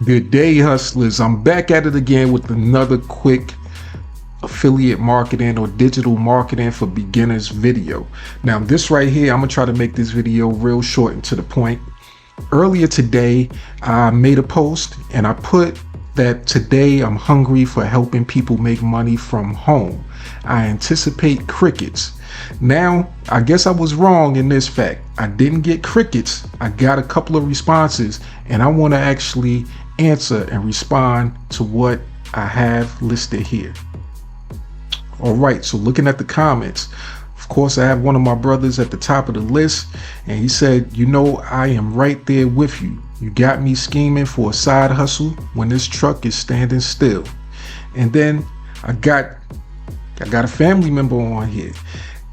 Good day, hustlers. I'm back at it again with another quick affiliate marketing or digital marketing for beginners video. Now, this right here, I'm gonna try to make this video real short and to the point. Earlier today, I made a post and I put that today I'm hungry for helping people make money from home. I anticipate crickets. Now, I guess I was wrong in this fact. I didn't get crickets. I got a couple of responses, and I want to actually answer and respond to what I have listed here. All right, so looking at the comments, of course, I have one of my brothers at the top of the list, and he said, you know, I am right there with you. You got me scheming for a side hustle when this truck is standing still. And then I got a family member on here.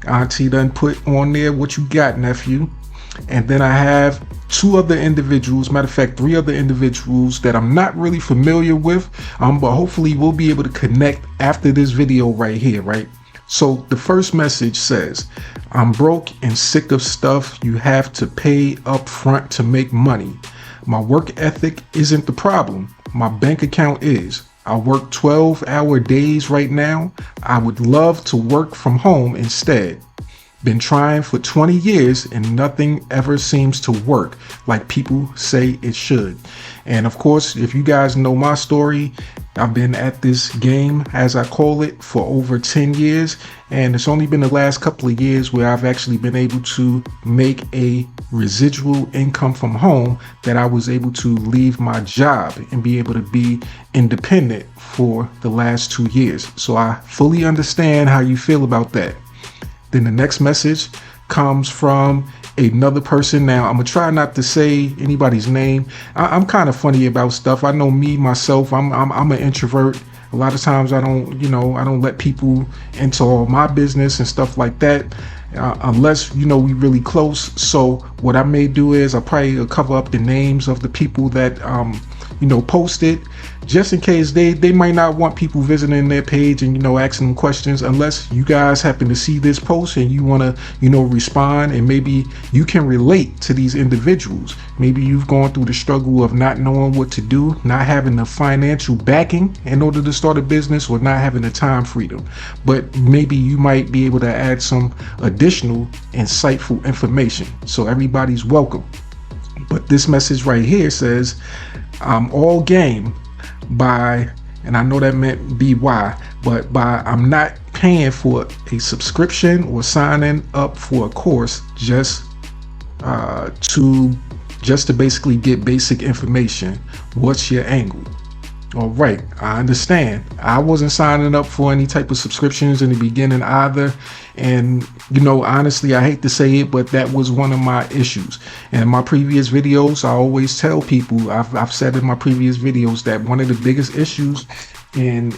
Auntie done put on there, what you got, nephew? And then I have two other individuals, matter of fact, three other individuals that I'm not really familiar with, but hopefully we'll be able to connect after this video right here, right? So the first message says, I'm broke and sick of stuff you have to pay up front to make money. My work ethic isn't the problem. My bank account is. I work 12-hour days right now. I would love to work from home instead. Been trying for 20 years and nothing ever seems to work like people say it should. And of course, if you guys know my story, I've been at this game, as I call it, for over 10 years. And it's only been the last couple of years where I've actually been able to make a residual income from home that I was able to leave my job and be able to be independent for the last 2 years. So I fully understand how you feel about that. Then the next message comes from another person. Now, I'm gonna try not to say anybody's name. I'm kind of funny about stuff. I know me, myself, I'm an introvert. A lot of times I don't let people into all my business and stuff like that, unless, we really close. So what I may do is I'll probably cover up the names of the people that, posted, just in case they might not want people visiting their page and, asking them questions, unless you guys happen to see this post and you want to, respond, and maybe you can relate to these individuals. Maybe you've gone through the struggle of not knowing what to do, not having the financial backing in order to start a business, or not having the time freedom. But maybe you might be able to add some additional insightful information. So everybody's welcome. But this message right here says, I'm all game by, and I know that meant BY, but by I'm not paying for a subscription or signing up for a course just to basically get basic information. What's your angle? All right, I understand. I wasn't signing up for any type of subscriptions in the beginning either. And, honestly, I hate to say it, but that was one of my issues. And in my previous videos, I always tell people, I've said in my previous videos that one of the biggest issues and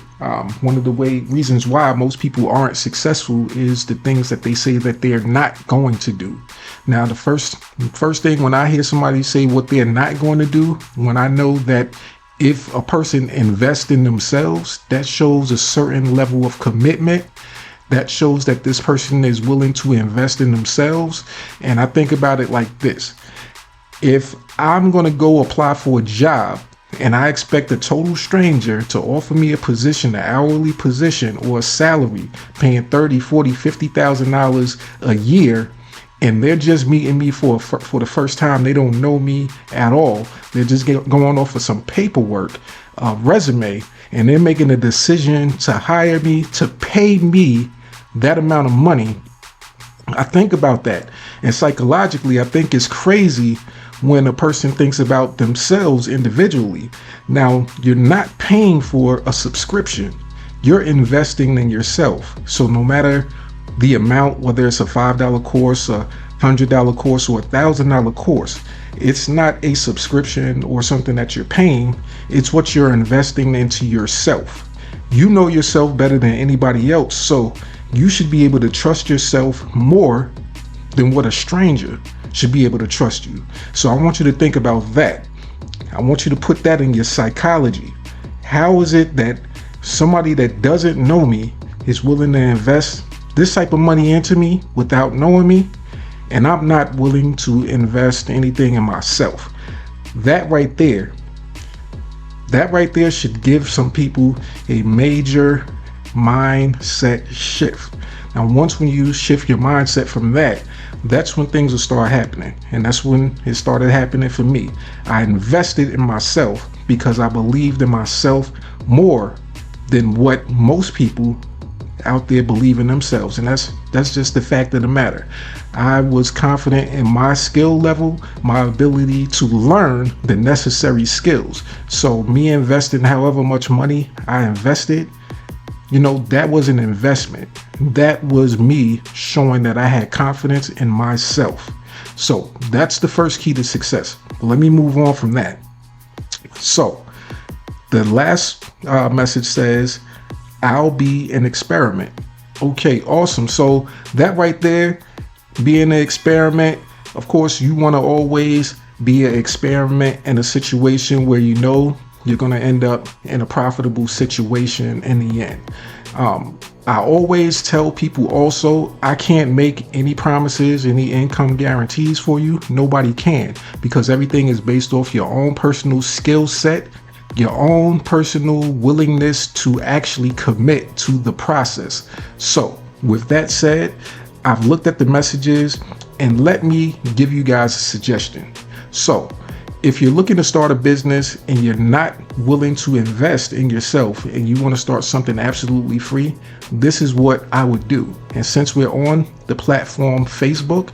one of the reasons why most people aren't successful is the things that they say that they're not going to do. Now, the first thing when I hear somebody say what they're not going to do, when I know that if a person invests in themselves, that shows a certain level of commitment. That shows that this person is willing to invest in themselves. And I think about it like this. If I'm going to go apply for a job and I expect a total stranger to offer me a position, an hourly position or a salary paying $30,000, $40,000, $50,000 a year, and they're just meeting me for the first time, they don't know me at all, they're just going off of some paperwork, resume, and they're making a decision to hire me, to pay me that amount of money. I think about that, and psychologically I think it's crazy when a person thinks about themselves individually. Now, you're not paying for a subscription, you're investing in yourself. So no matter the amount, whether it's a $5 course, a $100 course, or $1,000 course, it's not a subscription or something that you're paying. It's what you're investing into yourself. You know yourself better than anybody else, so you should be able to trust yourself more than what a stranger should be able to trust you. So I want you to think about that. I want you to put that in your psychology. How is it that somebody that doesn't know me is willing to invest this type of money into me without knowing me, and I'm not willing to invest anything in myself? That right there That right there should give some people a major mindset shift. Now, once when you shift your mindset from that, that's when things will start happening. And that's when it started happening for me. I invested in myself because I believed in myself more than what most people out there believe in themselves. And that's just the fact of the matter. I was confident in my skill level, my ability to learn the necessary skills. So me investing however much money I invested, that was an investment. That was me showing that I had confidence in myself. So that's the first key to success. But let me move on from that. So the last message says, I'll be an experiment. Okay, awesome. So that right there, being an experiment, of course, you want to always be an experiment in a situation where you're going to end up in a profitable situation in the end. I always tell people also, I can't make any promises, any income guarantees for you. Nobody can, because everything is based off your own personal skill set, your own personal willingness to actually commit to the process. So with that said, I've looked at the messages, and let me give you guys a suggestion. So if you're looking to start a business and you're not willing to invest in yourself and you want to start something absolutely free, this is what I would do. And since we're on the platform Facebook,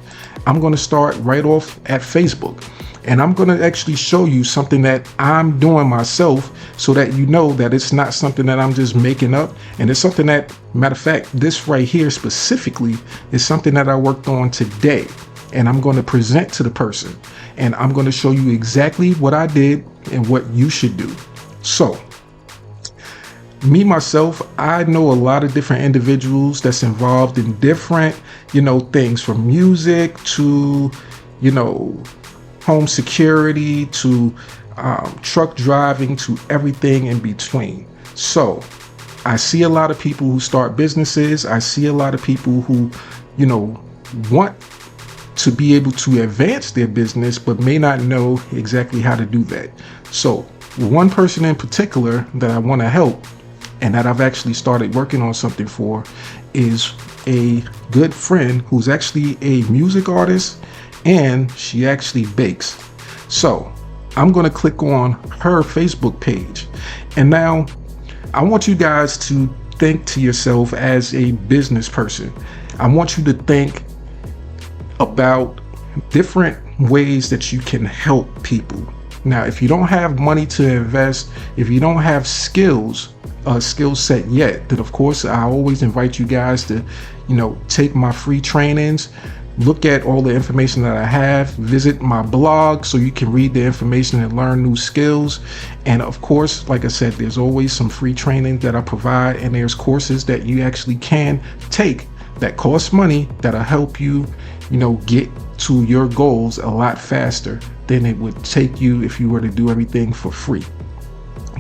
I'm going to start right off at Facebook. And I'm going to actually show you something that I'm doing myself so that you know that it's not something that I'm just making up. And it's something that, matter of fact, this right here specifically is something that I worked on today. And I'm going to present to the person. And I'm going to show you exactly what I did and what you should do. So, me, myself, I know a lot of different individuals that's involved in different, things from music to, home security to truck driving to everything in between. So I see a lot of people who start businesses. I see a lot of people who, want to be able to advance their business, but may not know exactly how to do that. So one person in particular that I want to help and that I've actually started working on something for is a good friend who's actually a music artist, and she actually bakes. So I'm going to click on her Facebook page. And now I want you guys to think to yourself as a business person. I want you to think about different ways that you can help people. Now, if you don't have money to invest, if you don't have skill set yet, then of course I always invite you guys to, take my free trainings. Look at all the information that I have. Visit my blog so you can read the information and learn new skills. And of course, like I said, there's always some free training that I provide, and there's courses that you actually can take that cost money that'll help you, get to your goals a lot faster than it would take you if you were to do everything for free.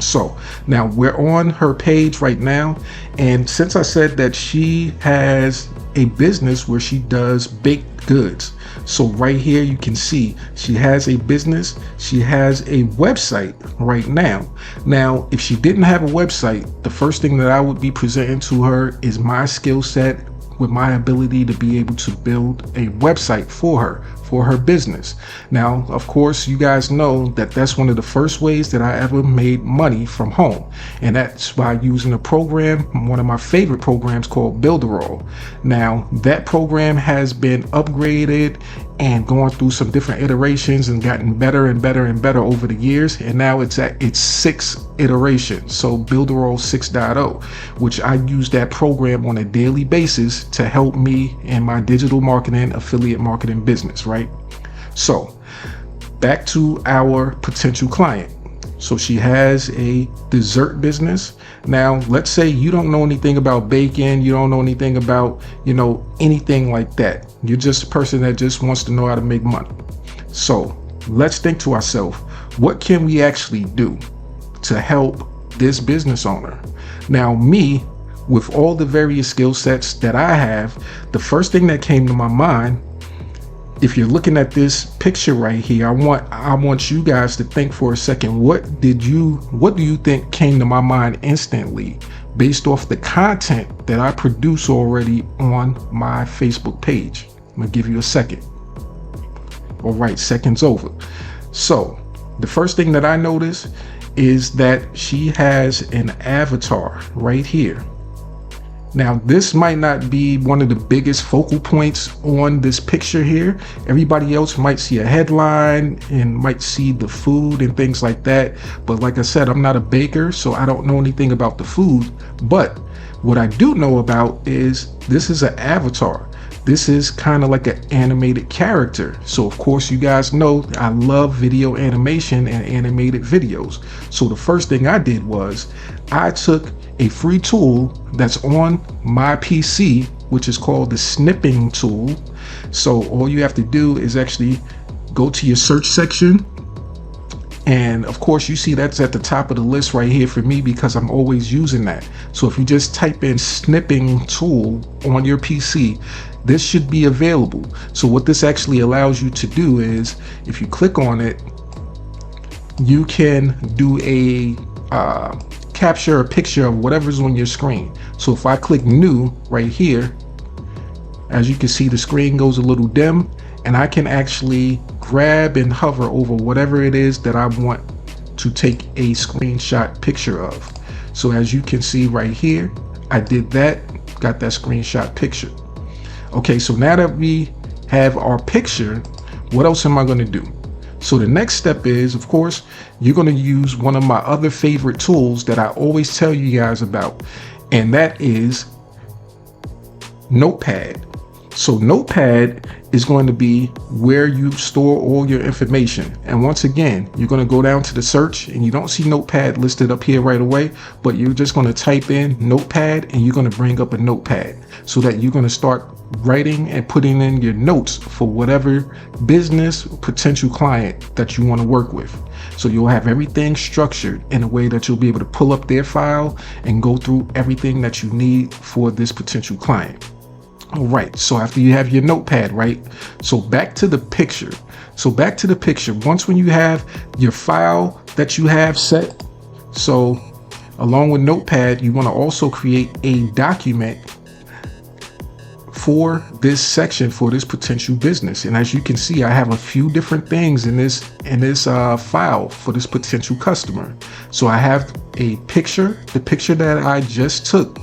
So now we're on her page right now, and since I said that she has a business where she does baked goods, so right here you can see she has a business, she has a website right now. Now, if she didn't have a website, the first thing that I would be presenting to her is my skill set with my ability to be able to build a website for her business. Now, of course, you guys know that that's one of the first ways that I ever made money from home. And that's by using a program, one of my favorite programs called Builderall. Now, that program has been upgraded and going through some different iterations and gotten better and better and better over the years. And now it's at its 6th iteration. So Builderall 6.0, which I use that program on a daily basis to help me in my digital marketing, affiliate marketing business, right? So back to our potential client. So she has a dessert business. Now, let's say you don't know anything about baking, you don't know anything about, anything like that. You're just a person that just wants to know how to make money. So let's think to ourselves, what can we actually do to help this business owner? Now, me, with all the various skill sets that I have, the first thing that came to my mind if you're looking at this picture right here, I want you guys to think for a second, what do you think came to my mind instantly based off the content that I produce already on my Facebook page? I'm gonna give you a second. All right, second's over. So the first thing that I noticed is that she has an avatar right here. Now, this might not be one of the biggest focal points on this picture here. Everybody else might see a headline and might see the food and things like that. But like I said, I'm not a baker, so I don't know anything about the food. But what I do know about is this is an avatar. This is kind of like an animated character. So of course, you guys know I love video animation and animated videos. So the first thing I did was I took a free tool that's on my PC, which is called the snipping tool. So all you have to do is actually go to your search section. And of course, you see that's at the top of the list right here for me because I'm always using that. So if you just type in snipping tool on your PC, this should be available. So what this actually allows you to do is if you click on it, you can do a capture a picture of whatever's on your screen. So if I click new right here, as you can see, the screen goes a little dim and I can actually grab and hover over whatever it is that I want to take a screenshot picture of. So as you can see right here, I did that, got that screenshot picture. Okay, so now that we have our picture, what else am I going to do? So the next step is, of course, you're going to use one of my other favorite tools that I always tell you guys about, and that is Notepad. So Notepad is going to be where you store all your information. And once again, you're going to go down to the search and you don't see Notepad listed up here right away, but you're just going to type in Notepad and you're going to bring up a notepad so that you're going to start writing and putting in your notes for whatever business potential client that you want to work with. So you'll have everything structured in a way that you'll be able to pull up their file and go through everything that you need for this potential client. All right, so after you have your notepad, right? So back to the picture. Once when you have your file that you have set, so along with Notepad, you want to also create a document for this section for this potential business. And as you can see, I have a few different things in this file for this potential customer. So I have a picture, the picture that I just took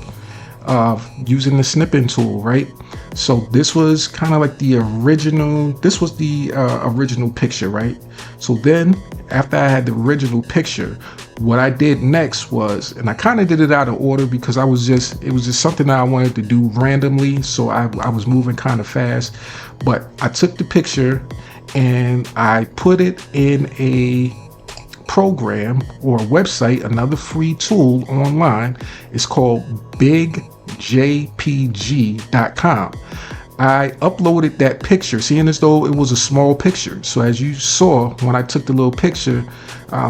using the snipping tool, right? So this was kind of like the original, original picture, right? So then after I had the original picture, what I did next was, and I kind of did it out of order because it was just something that I wanted to do randomly. So I was moving kind of fast, but I took the picture and I put it in a program or a website, another free tool online. It's called bigjpg.com. I uploaded that picture, seeing as though it was a small picture. So as you saw, when I took the little picture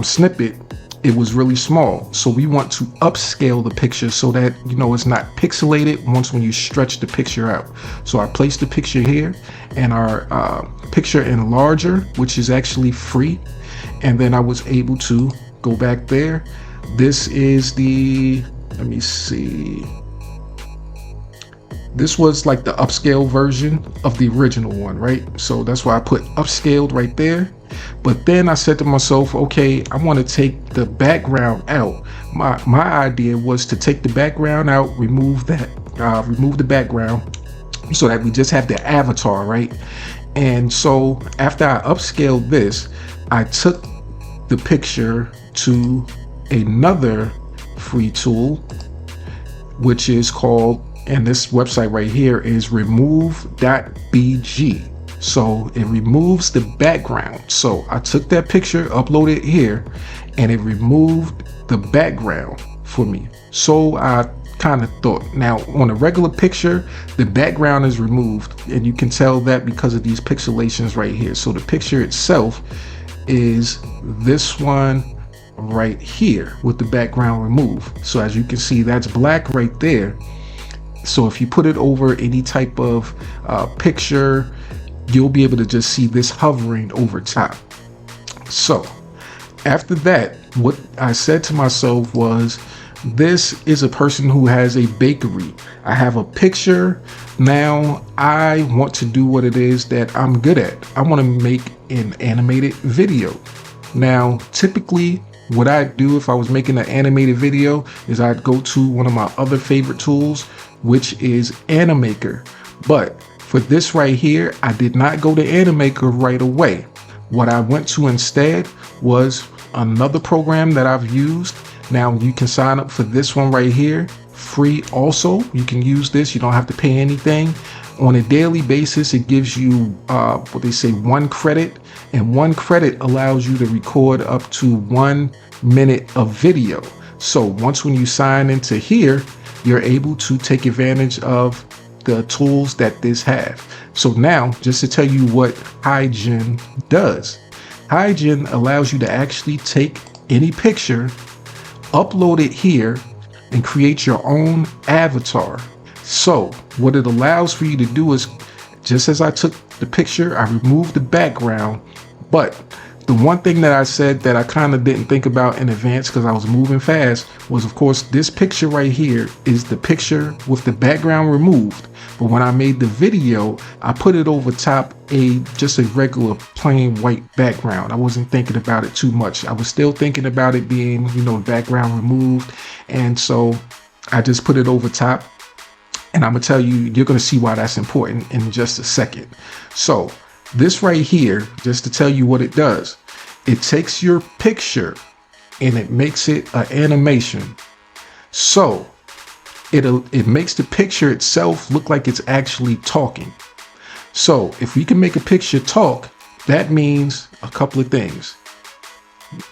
snippet, it was really small. So we want to upscale the picture so that, you know, it's not pixelated once when you stretch the picture out. So I placed the picture here and our picture enlarger, which is actually free. And then I was able to go back there. This is the, let me see. This was like the upscale version of the original one, right? So that's why I put upscaled right there. But then I said to myself, okay, I want to take the background out. My idea was to take the background out, remove the background so that we just have the avatar, right? And so after I upscaled this, I took the picture to another free tool, which is called, and this website right here is remove.bg. So it removes the background. So I took that picture, uploaded it here, and it removed the background for me. So I kind of thought, now on a regular picture, the background is removed, and you can tell that because of these pixelations right here. So the picture itself is this one right here with the background removed. So as you can see, that's black right there. So if you put it over any type of picture you'll be able to just see this hovering over top. So after that, what I said to myself was, this is a person who has a bakery. I have a picture. Now I want to do what it is that I'm good at. I want to make an animated video. Now, typically what I do if I was making an animated video is I'd go to one of my other favorite tools, which is Animaker. But for this right here, I did not go to Animaker right away. What I went to instead was another program that I've used. Now you can sign up for this one right here, free also. You can use this, you don't have to pay anything. On a daily basis, it gives you what they say 1 credit, and 1 credit allows you to record up to 1 minute of video. So once when you sign into here, you're able to take advantage of the tools that this have. So now, just to tell you what Hygen does. Hygen allows you to actually take any picture, upload it here, and create your own avatar. So what it allows for you to do is, just as I took the picture, I removed the background, but the one thing that I said that I kind of didn't think about in advance because I was moving fast was, of course, this picture right here is the picture with the background removed. But when I made the video, I put it over top just a regular plain white background. I wasn't thinking about it too much. I was still thinking about it being, background removed. And so I just put it over top. And I'm gonna tell you, you're gonna see why that's important in just a second. So this right here, just to tell you what it does, it takes your picture and it makes it an animation. So it makes the picture itself look like it's actually talking. So if we can make a picture talk, that means a couple of things.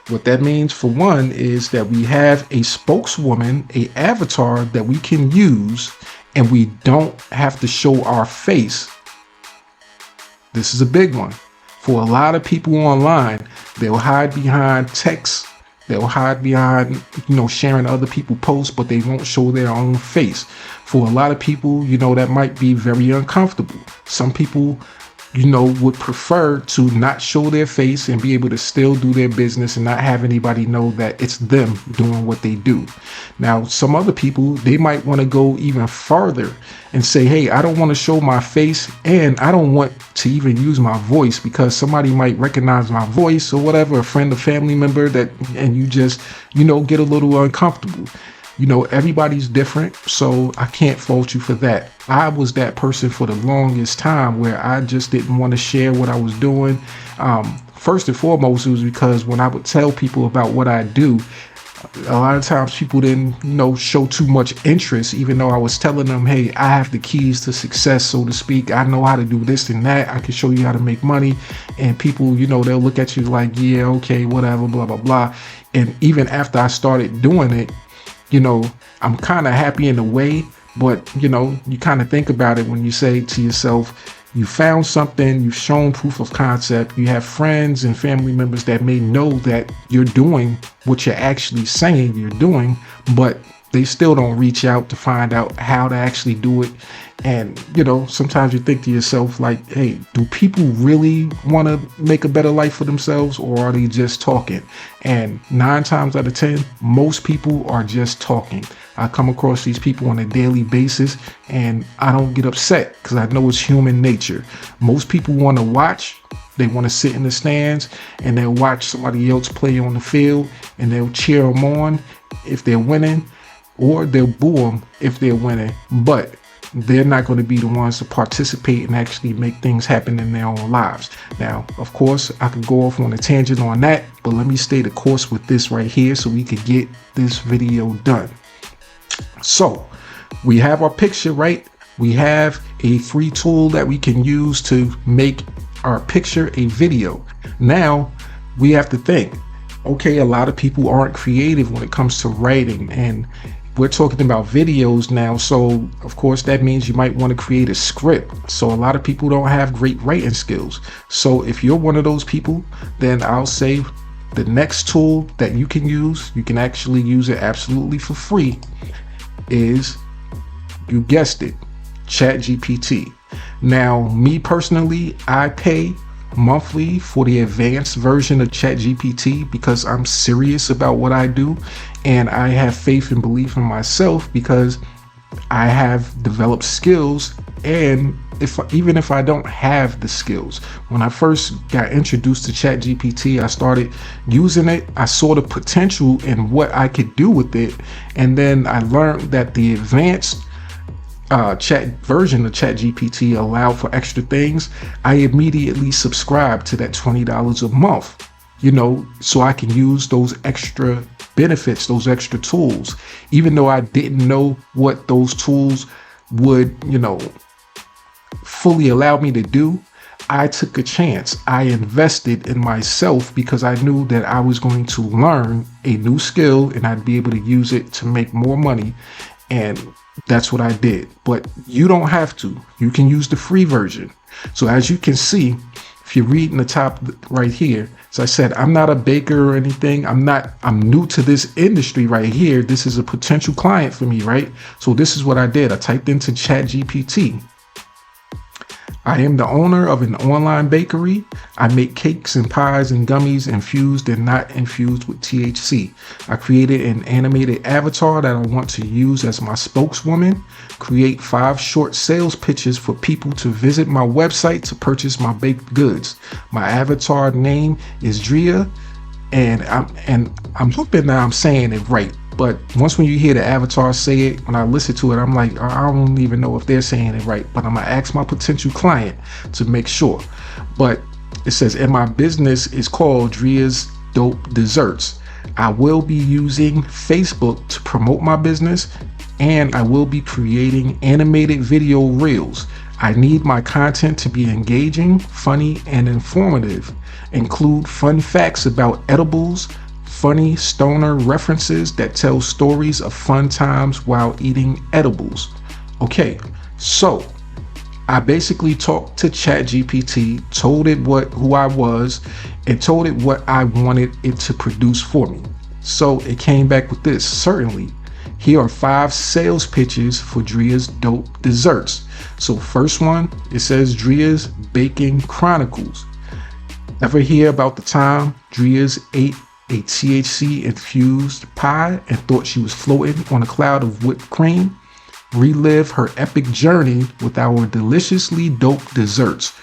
What that means, for one, is that we have a spokeswoman, a avatar that we can use, and we don't have to show our face. This is a big one. For a lot of people online, they'll hide behind text. They'll hide behind, sharing other people's posts, but they won't show their own face. For a lot of people, that might be very uncomfortable. Some people, would prefer to not show their face and be able to still do their business and not have anybody know that it's them doing what they do. Now, some other people, they might want to go even farther and say, hey, I don't want to show my face and I don't want to even use my voice because somebody might recognize my voice or whatever, a friend or family member and you just, get a little uncomfortable. Everybody's different, so I can't fault you for that. I was that person for the longest time where I just didn't want to share what I was doing. First and foremost, it was because when I would tell people about what I do, a lot of times people didn't, show too much interest, even though I was telling them, hey, I have the keys to success, so to speak. I know how to do this and that. I can show you how to make money. And people, they'll look at you like, yeah, okay, whatever, blah, blah, blah. And even after I started doing it, I'm kind of happy in a way, but, you kind of think about it when you say to yourself, you found something, you've shown proof of concept, you have friends and family members that may know that you're doing what you're actually saying you're doing, but they still don't reach out to find out how to actually do it. And, sometimes you think to yourself like, hey, do people really want to make a better life for themselves, or are they just talking? And 9 times out of 10, most people are just talking. I come across these people on a daily basis and I don't get upset because I know it's human nature. Most people want to watch. They want to sit in the stands and they'll watch somebody else play on the field and they'll cheer them on if they're winning, or they'll boo them if they're winning, but they're not going to be the ones to participate and actually make things happen in their own lives. Now, of course, I could go off on a tangent on that, but let me stay the course with this right here so we could get this video done. So we have our picture, right? We have a free tool that we can use to make our picture a video. Now we have to think, okay, a lot of people aren't creative when it comes to writing, and we're talking about videos now, so of course that means you might want to create a script. So a lot of people don't have great writing skills. So if you're one of those people, then I'll say the next tool that you can use, you can actually use it absolutely for free, is, you guessed it, ChatGPT. Now, me personally, I pay monthly for the advanced version of ChatGPT because I'm serious about what I do, and I have faith and belief in myself because I have developed skills. And even if I don't have the skills, when I first got introduced to ChatGPT, I started using it. I saw the potential in what I could do with it, and then I learned that the advanced chat version of ChatGPT allowed for extra things. I immediately subscribed to that $20 a month, so I can use those extra benefits, those extra tools, even though I didn't know what those tools would, fully allow me to do. I took a chance. I invested in myself because I knew that I was going to learn a new skill and I'd be able to use it to make more money. And that's what I did. But you don't have to. You can use the free version. So as you can see, if you read in the top right here, as I said, I'm not a baker or anything. I'm new to this industry right here. This is a potential client for me, right? So this is what I did. I typed into ChatGPT. I am the owner of an online bakery. I make cakes and pies and gummies infused and not infused with THC. I created an animated avatar that I want to use as my spokeswoman. Create 5 short sales pitches for people to visit my website to purchase my baked goods. My avatar name is Drea, and I'm hoping that I'm saying it right. But once when you hear the avatar say it, when I listen to it, I'm like, I don't even know if they're saying it right, but I'm gonna ask my potential client to make sure. But it says, and my business is called Drea's Dope Desserts. I will be using Facebook to promote my business, and I will be creating animated video reels. I need my content to be engaging, funny, and informative. Include fun facts about edibles, funny stoner references that tell stories of fun times while eating edibles. Okay, so I basically talked to ChatGPT, told it who I was, and told it what I wanted it to produce for me. So it came back with this. Certainly, here are 5 sales pitches for Drea's Dope Desserts. So first one, it says Drea's Baking Chronicles. Ever hear about the time Drea's ate a THC infused pie and thought she was floating on a cloud of whipped cream? Relive her epic journey with our deliciously dope desserts.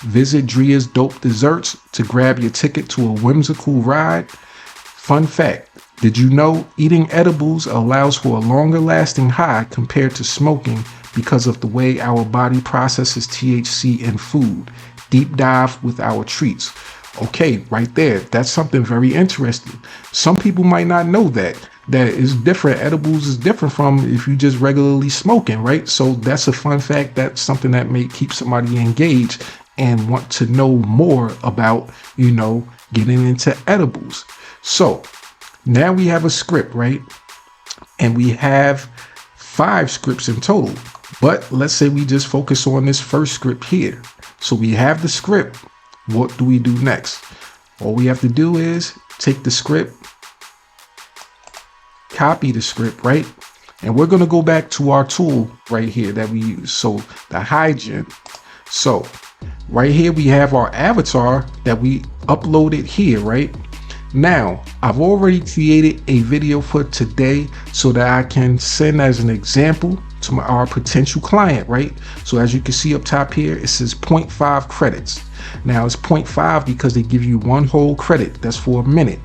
Visit Drea's Dope Desserts to grab your ticket to a whimsical ride. Fun fact, did you know eating edibles allows for a longer lasting high compared to smoking because of the way our body processes THC in food? Deep dive with our treats. Okay, right there. That's something very interesting. Some people might not know that is different. Edibles is different from if you just regularly smoking, right? So that's a fun fact. That's something that may keep somebody engaged and want to know more about, getting into edibles. So now we have a script, right? And we have 5 scripts in total. But let's say we just focus on this first script here. So we have the script. What do we do next? All we have to do is take the script, copy the script, right? And we're going to go back to our tool right here that we use. So the hygiene. So right here, we have our avatar that we uploaded here, right? Now, I've already created a video for today so that I can send as an example to our potential client, right? So as you can see up top here, it says 0.5 credits. Now it's 0.5 because they give you 1 whole credit. That's for a minute.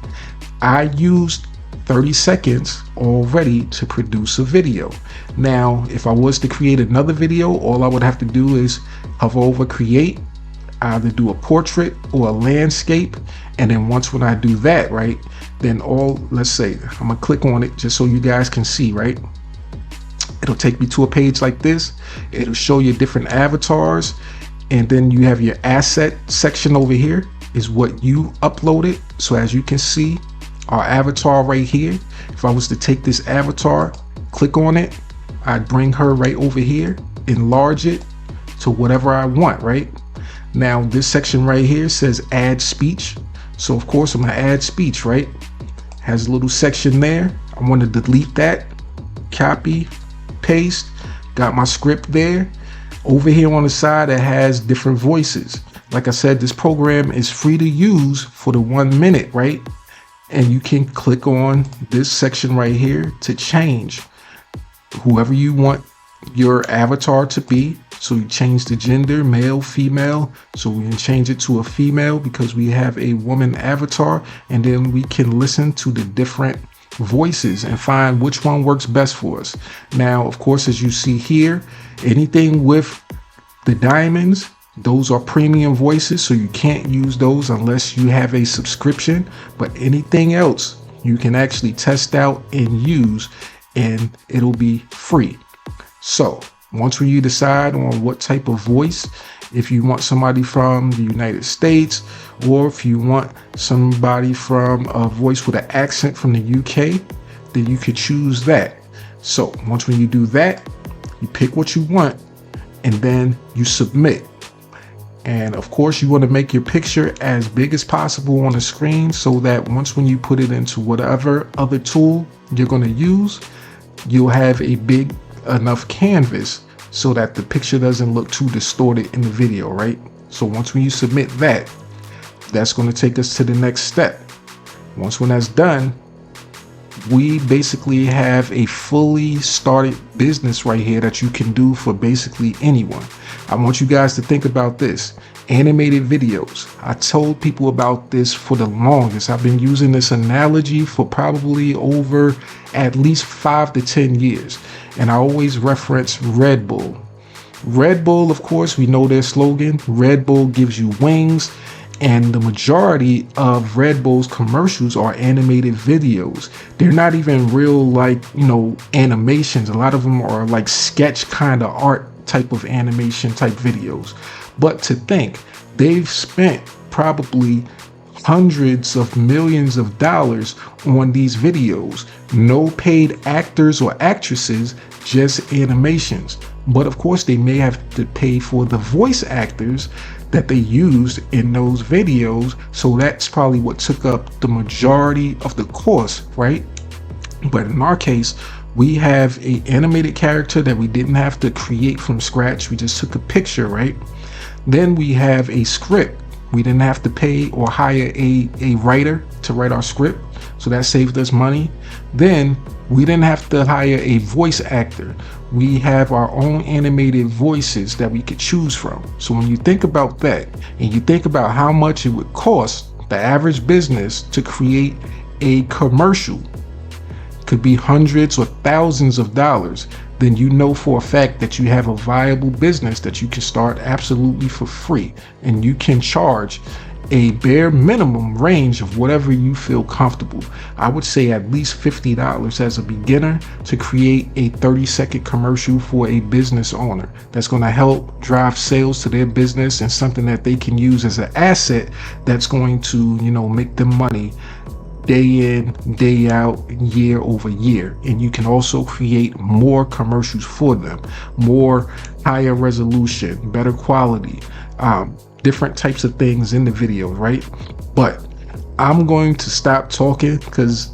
I used 30 seconds already to produce a video. Now, if I was to create another video, all I would have to do is hover over create, either do a portrait or a landscape. And then when I do that, right, then let's say I'm gonna click on it just so you guys can see, right? It'll take me to a page like this. It'll show you different avatars. And then you have your asset section over here is what you uploaded. So as you can see, our avatar right here, if I was to take this avatar, click on it, I'd bring her right over here, enlarge it to whatever I want, right? Now this section right here says add speech. So of course I'm gonna add speech, right? Has a little section there. I want to delete that, copy, paste, got my script there. Over here on the side, it has different voices. Like I said, this program is free to use for the 1 minute, right? And you can click on this section right here to change whoever you want your avatar to be. So you change the gender, male, female. So we can change it to a female because we have a woman avatar, and then we can listen to the different voices and find which one works best for us. Now, of course, as you see here, anything with the diamonds, those are premium voices, so you can't use those unless you have a subscription. But anything else you can actually test out and use, and it'll be free. So once you decide on what type of voice, if you want somebody from the United States, or if you want somebody from a voice with an accent from the UK, then you could choose that. So once when you do that, you pick what you want and then you submit. And of course, you want to make your picture as big as possible on the screen so that once when you put it into whatever other tool you're going to use, you'll have a big enough canvas so that the picture doesn't look too distorted in the video, right? So once when you submit that, that's going to take us to the next step. Once when that's done, we basically have a fully started business right here that you can do for basically anyone. I want you guys to think about this. Animated videos. I told people about this for the longest. I've been using this analogy for probably over at least 5 to 10 years. And I always reference Red Bull. Red Bull, of course, we know their slogan. Red Bull gives you wings. And the majority of Red Bull's commercials are animated videos. They're not even real, like, animations. A lot of them are like sketch kind of art type of animation type videos. But to think, they've spent probably hundreds of millions of dollars on these videos. No paid actors or actresses, just animations. But of course, they may have to pay for the voice actors that they used in those videos. So that's probably what took up the majority of the cost, right? But in our case, we have an animated character that we didn't have to create from scratch. We just took a picture, right? Then we have a script. We didn't have to pay or hire a writer to write our script. So that saved us money. Then we didn't have to hire a voice actor. We have our own animated voices that we could choose from. So when you think about that and you think about how much it would cost the average business to create a commercial, could be hundreds or thousands of dollars, then you know for a fact that you have a viable business that you can start absolutely for free. And you can charge a bare minimum range of whatever you feel comfortable. I would say at least $50 as a beginner to create a 30-second commercial for a business owner that's going to help drive sales to their business and something that they can use as an asset that's going to, make them money day in, day out, year over year. And you can also create more commercials for them, more higher resolution, better quality, different types of things in the video, right? But I'm going to stop talking because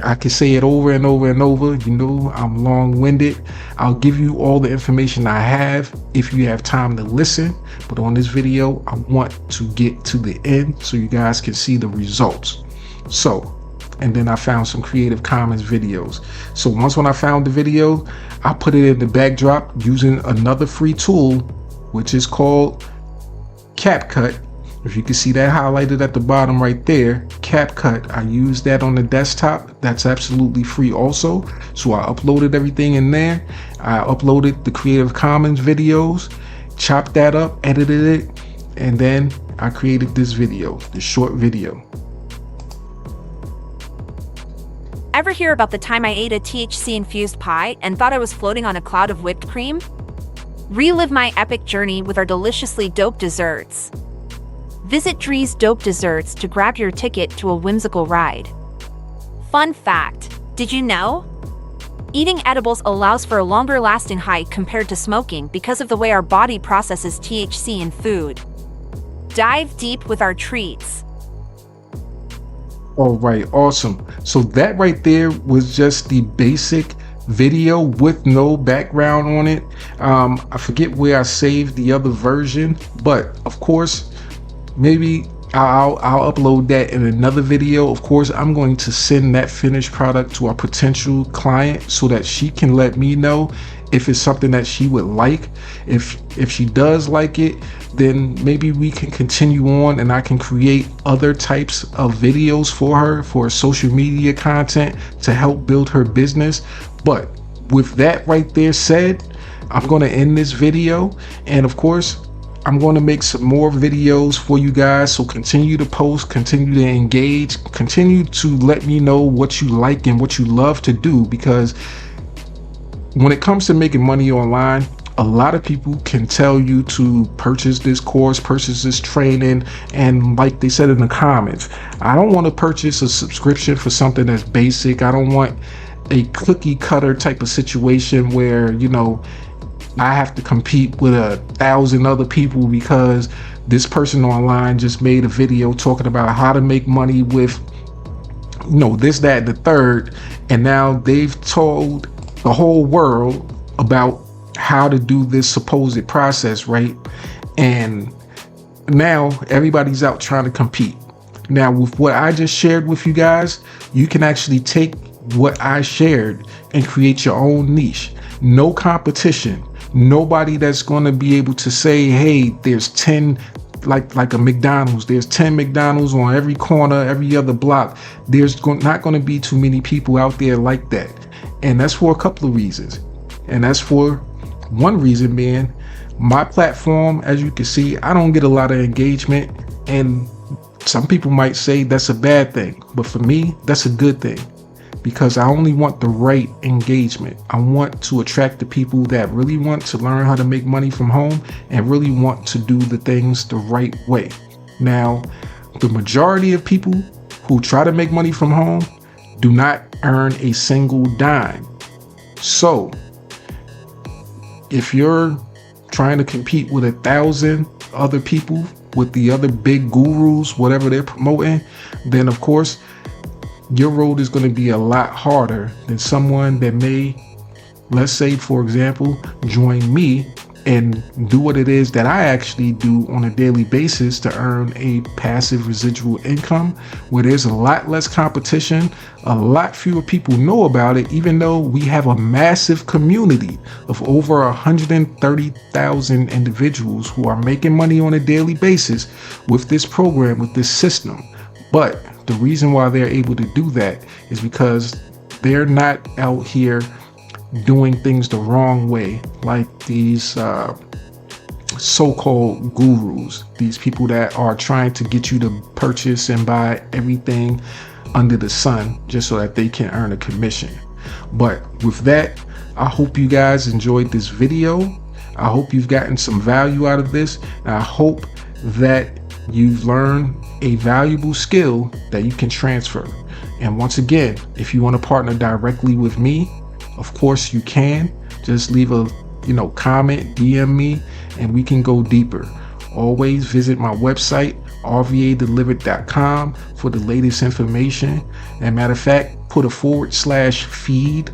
I can say it over and over and over. I'm long-winded. I'll give you all the information I have if you have time to listen. But on this video, I want to get to the end so you guys can see the results. So, and then I found some Creative Commons videos. So once when I found the video, I put it in the backdrop using another free tool, which is called CapCut. If you can see that highlighted at the bottom right there, CapCut. I use that on the desktop. That's absolutely free also. So I uploaded everything in there. I uploaded the Creative Commons videos, chopped that up, edited it, and then I created this video, this short video. Ever hear about the time I ate a THC-infused pie and thought I was floating on a cloud of whipped cream? Relive my epic journey with our deliciously dope desserts. Visit Dree's Dope Desserts to grab your ticket to a whimsical ride. Fun fact, did you know? Eating edibles allows for a longer lasting high compared to smoking because of the way our body processes THC in food. Dive deep with our treats. All right, awesome. So that right there was just the basic video with no background on it. I forget where I saved the other version, but of course, maybe I'll upload that in another video. Of course, I'm going to send that finished product to our potential client so that she can let me know if it's something that she would like. If she does like it, then maybe we can continue on and I can create other types of videos for her for social media content to help build her business. But with that right there said, I'm going to end this video, and of course I'm going to make some more videos for you guys, so continue to post, continue to engage, continue to let me know what you like and what you love to do, because when it comes to making money online, a lot of people can tell you to purchase this course, purchase this training, and like they said in the comments, I don't want to purchase a subscription for something that's basic. I don't want a cookie cutter type of situation where, you know, I have to compete with 1,000 other people because this person online just made a video talking about how to make money with, you know, this, that, and the third, and now they've told the whole world about how to do this supposed process, right? And now everybody's out trying to compete. Now, with what I just shared with you guys, you can actually take what I shared and create your own niche. No competition. Nobody that's going to be able to say, hey, there's 10, like a McDonald's, there's 10 McDonald's on every corner, every other block. There's not going to be too many people out there like that. And that's for a couple of reasons. And that's for one reason being my platform. As you can see, I don't get a lot of engagement, and some people might say that's a bad thing, but for me, that's a good thing, because I only want the right engagement. I want to attract the people that really want to learn how to make money from home and really want to do the things the right way. Now, the majority of people who try to make money from home do not earn a single dime. So if you're trying to compete with 1,000 other people, with the other big gurus, whatever they're promoting, then of course your road is going to be a lot harder than someone that may, let's say for example, join me and do what it is that I actually do on a daily basis to earn a passive residual income, where there's a lot less competition, a lot fewer people know about it, even though we have a massive community of over 130,000 individuals who are making money on a daily basis with this program, with this system. But the reason why they're able to do that is because they're not out here doing things the wrong way, like these so-called gurus, these people that are trying to get you to purchase and buy everything under the sun just so that they can earn a commission. But with that, I hope you guys enjoyed this video. I hope you've gotten some value out of this, and I hope that you've learned a valuable skill that you can transfer. And once again, if you want to partner directly with me, of course you can. Just leave a comment, DM me, and we can go deeper. Always visit my website, rvadelivered.com, for the latest information. And matter of fact, put a /feed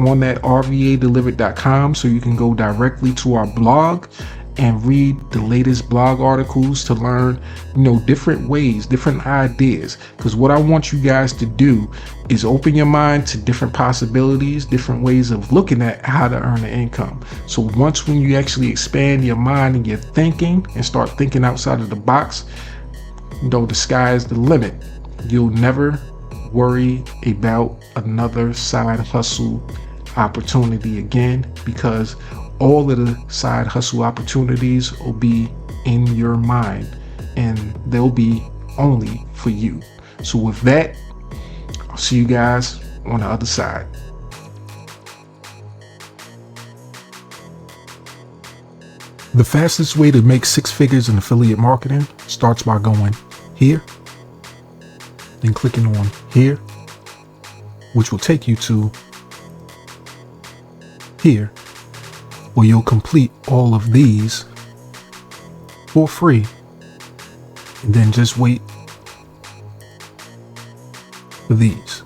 on that rvadelivered.com so you can go directly to our blog and read the latest blog articles to learn, different ways, different ideas. Because what I want you guys to do is open your mind to different possibilities, different ways of looking at how to earn an income. So when you actually expand your mind and your thinking and start thinking outside of the box, the sky is the limit. You'll never worry about another side hustle opportunity again, because all of the side hustle opportunities will be in your mind, and they'll be only for you. So with that, I'll see you guys on the other side. The fastest way to make 6 figures in affiliate marketing starts by going here, then clicking on here, which will take you to here, where you'll complete all of these for free, and then just wait for these.